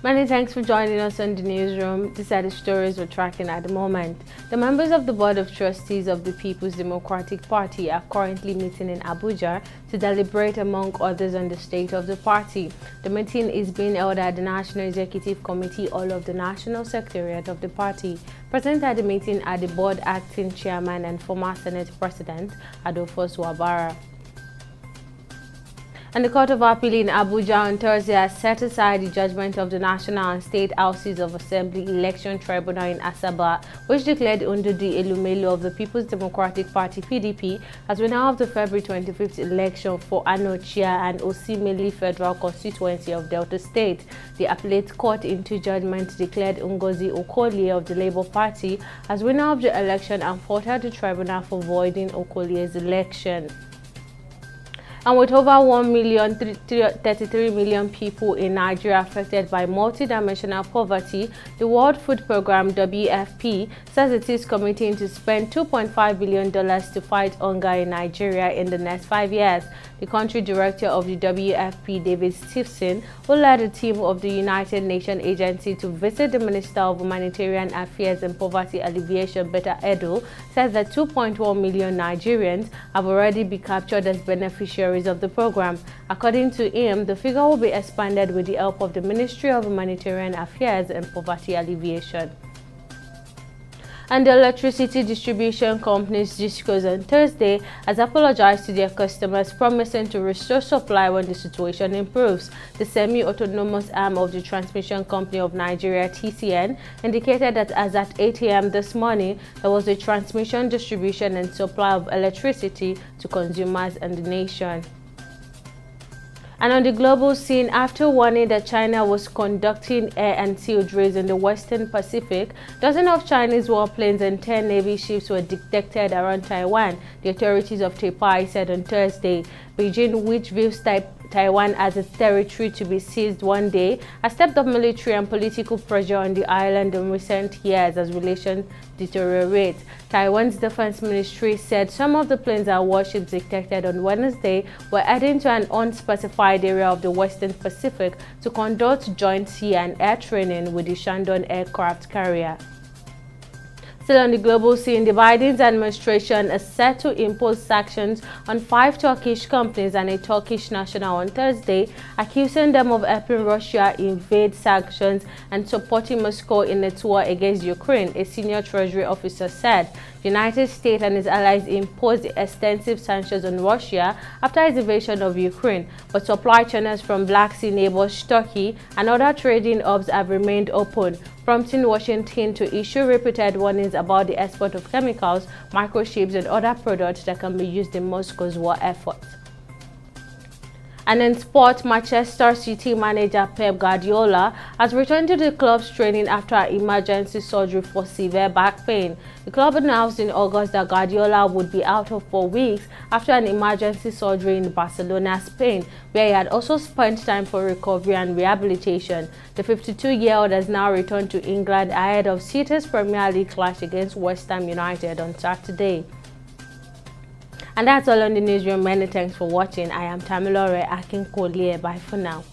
Many thanks for joining us on the newsroom. These are the stories we're tracking at the moment. The members of the Board of Trustees of the People's Democratic Party are currently meeting in Abuja to deliberate, among others, on the state of the party. The meeting is being held at the National Executive Committee Hall of the National Secretariat of the party. Present at the meeting are the board acting chairman and former Senate President Adolphus Wabara. And the Court of Appeal in Abuja on Thursday has set aside the judgment of the National and State Houses of Assembly Election Tribunal in Asaba, which declared Undudi Elumelu of the People's Democratic Party (PDP) as winner of the February 25th election for Anochia and Osimili Federal Constituency of Delta State. The Appellate Court in two judgments declared Ngozi Okolie of the Labour Party as winner of the election and faulted the tribunal for voiding Okolie's election. And with over 1,033,000,000 people in Nigeria affected by multidimensional poverty, the World Food Programme (WFP) says it is committing to spend $2.5 billion to fight hunger in Nigeria in the next 5 years. The country director of the WFP, David Stephenson, who led a team of the United Nations agency to visit the Minister of Humanitarian Affairs and Poverty Alleviation, Beta Edo, says that 2.1 million Nigerians have already been captured as beneficiaries of the program. According to him, the figure will be expanded with the help of the Ministry of Humanitarian Affairs and Poverty Alleviation. And the electricity distribution company Discos on Thursday has apologized to their customers, promising to restore supply when the situation improves. The semi-autonomous arm of the Transmission Company of Nigeria (TCN) indicated that as at 8 a.m. this morning, there was a transmission, distribution and supply of electricity to consumers in the nation. And on the global scene, after warning that China was conducting air and sea raids in the Western Pacific, dozens of Chinese warplanes and 10 Navy ships were detected around Taiwan, the authorities of Taipei said on Thursday. Beijing, which views Taiwan as a territory to be seized one day, has stepped up military and political pressure on the island in recent years as relations deteriorate. Taiwan's defense ministry said some of the planes and warships detected on Wednesday were heading to an unspecified area of the Western Pacific to conduct joint sea and air training with the Shandong aircraft carrier. Still on the global scene, the Biden administration is set to impose sanctions on 5 Turkish companies and a Turkish national on Thursday, accusing them of helping Russia evade sanctions and supporting Moscow in its war against Ukraine, a senior Treasury officer said. The United States and its allies imposed extensive sanctions on Russia after its invasion of Ukraine, but supply channels from Black Sea neighbors Turkey and other trading hubs have remained open, prompting Washington to issue repeated warnings about the export of chemicals, microchips, and other products that can be used in Moscow's war effort. And in sport, Manchester City manager Pep Guardiola has returned to the club's training after emergency surgery for severe back pain. The club announced in August that Guardiola would be out for 4 weeks after an emergency surgery in Barcelona, Spain, where he had also spent time for recovery and rehabilitation. The 52-year-old has now returned to England ahead of City's Premier League clash against West Ham United on Saturday. And that's all on the newsroom. Many thanks for watching. I am Tamilore Akinkolie. Bye for now.